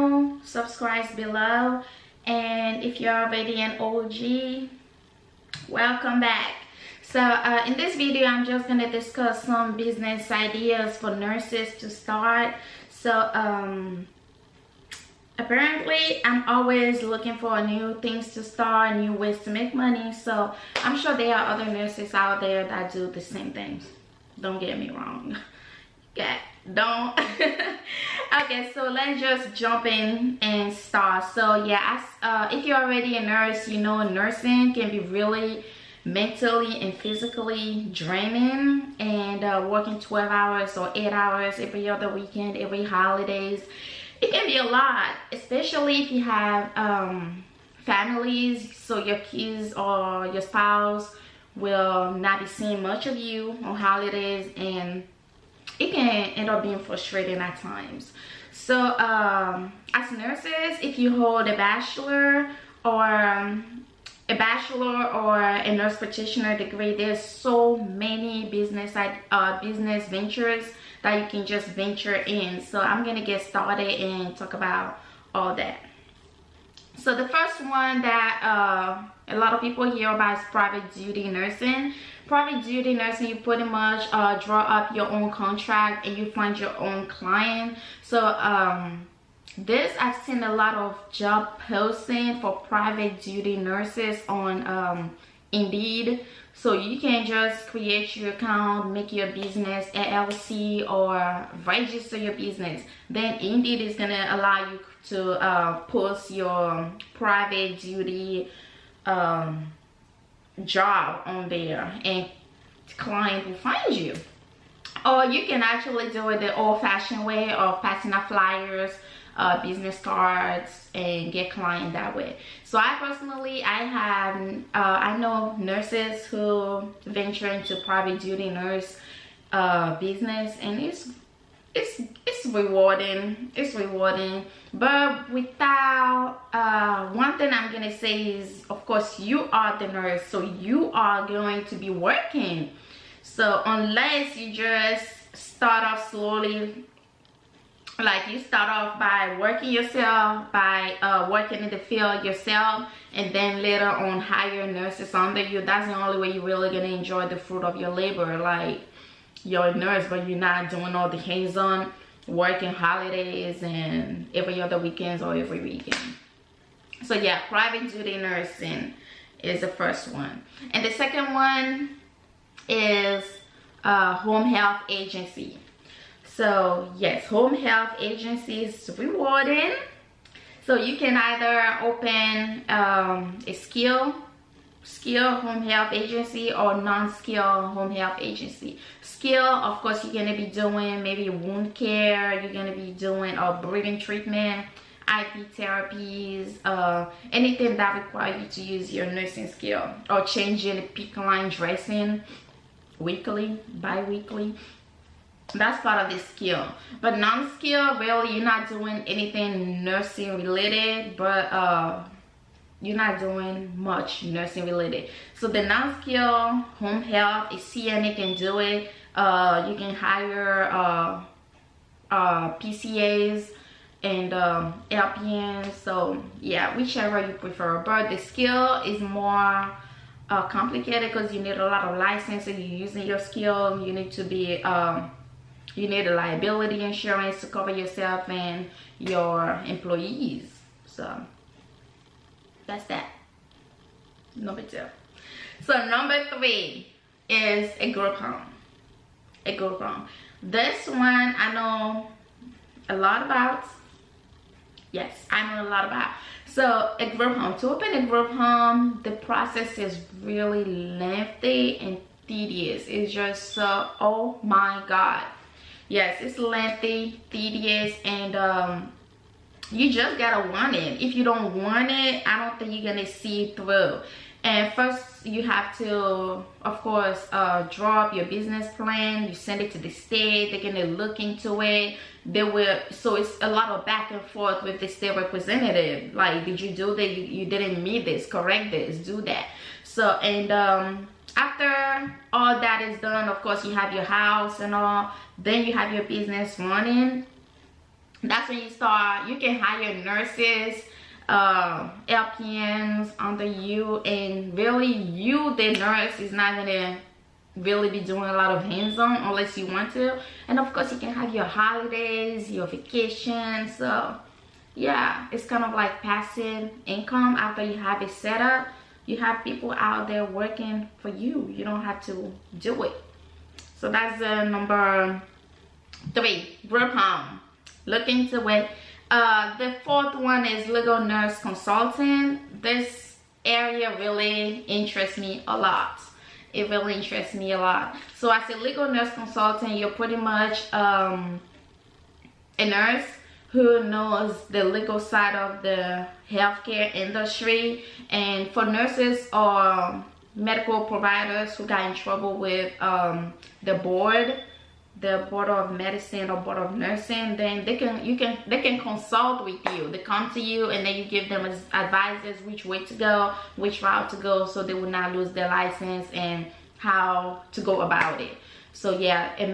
new, subscribe below, and if you're already an OG, welcome back. So in this video I'm just going to discuss some business ideas for nurses to start. So apparently I'm always looking for new things to start, new ways to make money. So I'm sure there are other nurses out there that do the same things. Don't get me wrong. Yeah, don't. Okay, so let's just jump in and start. So yeah, if you're already a nurse, you know nursing can be really mentally and physically draining, and working 12 hours or 8 hours every other weekend, every holidays, it can be a lot, especially if you have families. So your kids or your spouse will not be seeing much of you on holidays, and it can end up being frustrating at times. So as nurses, if you hold a bachelor or a nurse practitioner degree, there's so many business ventures that you can just venture in. So I'm gonna get started and talk about all that. So the first one that a lot of people hear about is private duty nursing. Private duty nursing, you pretty much draw up your own contract and you find your own client. So I've seen a lot of job posting for private duty nurses on Indeed. So you can just create your account, make your business LLC, or register your business. Then Indeed is gonna allow you to post your private duty job on there, and the client will find you. Or you can actually do it the old-fashioned way of passing out flyers, business cards, and get client that way. So I personally, I know nurses who venture into private duty nurse business, and it's rewarding. It's rewarding, but without one thing I'm gonna say is, of course, you are the nurse, so you are going to be working. So unless you just start off slowly, like you start off by working yourself, by working in the field yourself, and then later on hire nurses under you, that's the only way you're really gonna enjoy the fruit of your labor. Like, you're a nurse, but you're not doing all the hands-on working holidays and every other weekends or every weekend. So yeah, private duty nursing is the first one. And the second one is home health agency. So yes, home health agency is rewarding. So you can either open a skill home health agency or non-skill home health agency. Skill, of course, you're going to be doing maybe wound care, you're going to be doing breathing treatment, IV therapies, anything that requires you to use your nursing skill, or changing the PICC line dressing weekly, bi-weekly. That's part of the skill. But non-skill, really, you're not doing anything nursing related, but you're not doing much nursing related. So the non-skill home health, a CNA can do it. You can hire PCAs and LPNs. So yeah, whichever you prefer. But the skill is more complicated because you need a lot of licensing. You're using your skill. You need to be you need a liability insurance to cover yourself and your employees. So that's that. Number 2. So number 3 is a group home. A group home. This one I know a lot about. Yes, I know a lot about. So a group home. To open a group home, the process is really lengthy and tedious. It's just so, oh my god. Yes, it's lengthy, tedious, and you just gotta want it. If you don't want it, I don't think you're gonna see it through. And first you have to, of course, draw up your business plan. You send it to the state. They're gonna look into it. So it's a lot of back and forth with the state representative. Like, did you do that? You didn't meet this, correct this, do that. So, and after all that is done, of course, you have your house and all. Then you have your business running. That's when you start, you can hire nurses, LPNs under you, and really you, the nurse, is not gonna really be doing a lot of hands-on unless you want to. And of course you can have your holidays, your vacations. So yeah, it's kind of like passive income. After you have it set up, you have people out there working for you. You don't have to do it. So that's number 3, group home. Look into it. The 4th one is legal nurse consulting. This area really interests me a lot. It really interests me a lot. So as a legal nurse consultant, you're pretty much a nurse who knows the legal side of the healthcare industry. And for nurses or medical providers who got in trouble with the board of medicine or board of nursing, then they can consult with you. They come to you and then you give them advices which way to go, which route to go, so they will not lose their license and how to go about it. So yeah, a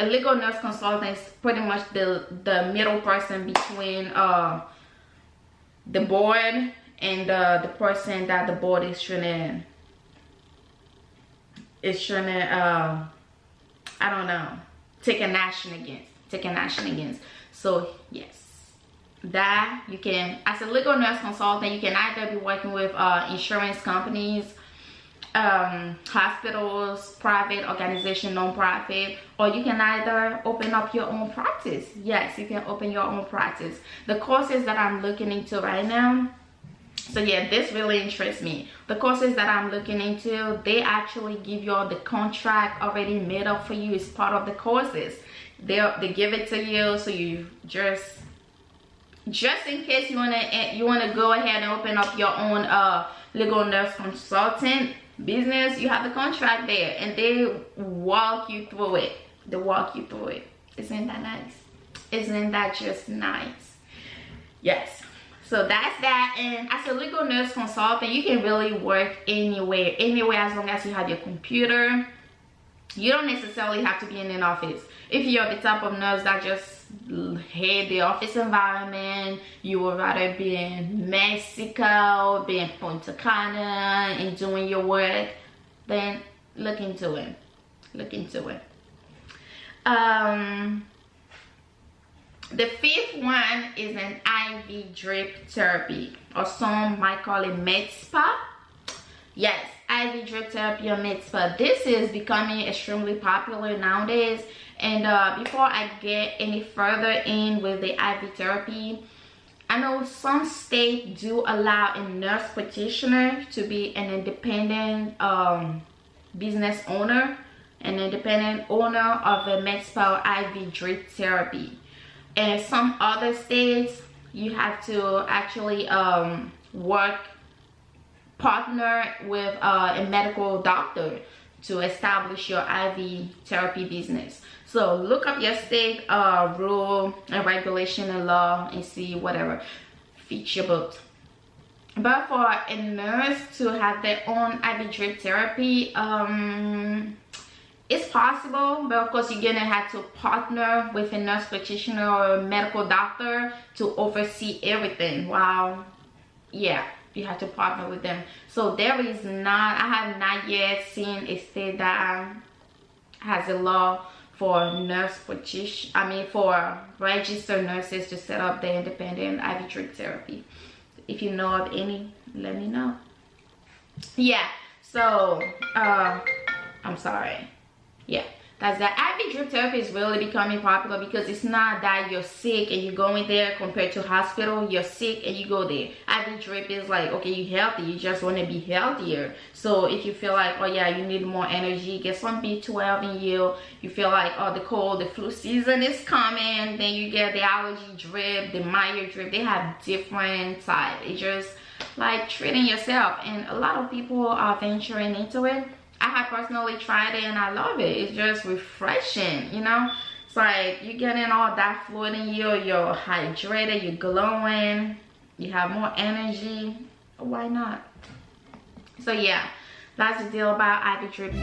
legal nurse consultant is pretty much the middle person between the board and the person that the board is trying to I don't know, take an action against. So yes, that you can, as a legal nurse consultant, you can either be working with insurance companies, hospitals, private organization, non-profit, or you can either open up your own practice. Yes, you can open your own practice. The courses that I'm looking into right now, so yeah, this really interests me. The courses that I'm looking into, they actually give you all the contract already made up for you. It's part of the courses. They give it to you, so you just in case you wanna go ahead and open up your own legal nurse consultant business, you have the contract there, and they walk you through it. Isn't that nice? Isn't that just nice? Yes. So that's that. And as a legal nurse consultant, you can really work anywhere as long as you have your computer. You don't necessarily have to be in an office. If you're the type of nurse that just hate the office environment, you would rather be in Mexico, be in Punta Cana and doing your work, then look into it. The 5th one is an IV drip therapy, or some might call it med spa. Yes, IV drip therapy or med spa. This is becoming extremely popular nowadays. And before I get any further in with the IV therapy, I know some states do allow a nurse practitioner to be an independent business owner, an independent owner of a med spa or IV drip therapy. And some other states, you have to actually partner with a medical doctor to establish your IV therapy business. So look up your state rule and regulation and law and see whatever fits your boat. But for a nurse to have their own IV drip therapy, it's possible, but of course you're gonna have to partner with a nurse practitioner or a medical doctor to oversee everything. Wow. Yeah, you have to partner with them. So there is not, I have not yet seen a state that has a law for for registered nurses to set up their independent IV drip therapy. If you know of any, let me know. Yeah, so I'm sorry. Yeah, that's that. IV drip therapy is really becoming popular because it's not that you're sick and you're going there compared to hospital. You're sick and you go there. IV drip is like, okay, you're healthy, you just want to be healthier. So if you feel like, oh yeah, you need more energy, get some B12 in you. You feel like, oh, the flu season is coming, then you get the allergy drip, the Meyer drip. They have different types. It's just like treating yourself, and a lot of people are venturing into it. I have personally tried it and I love it. It's just refreshing, you know. It's like you're getting all that fluid in you, you're hydrated, you're glowing, you have more energy. Why not? So yeah, that's the deal about IV drip.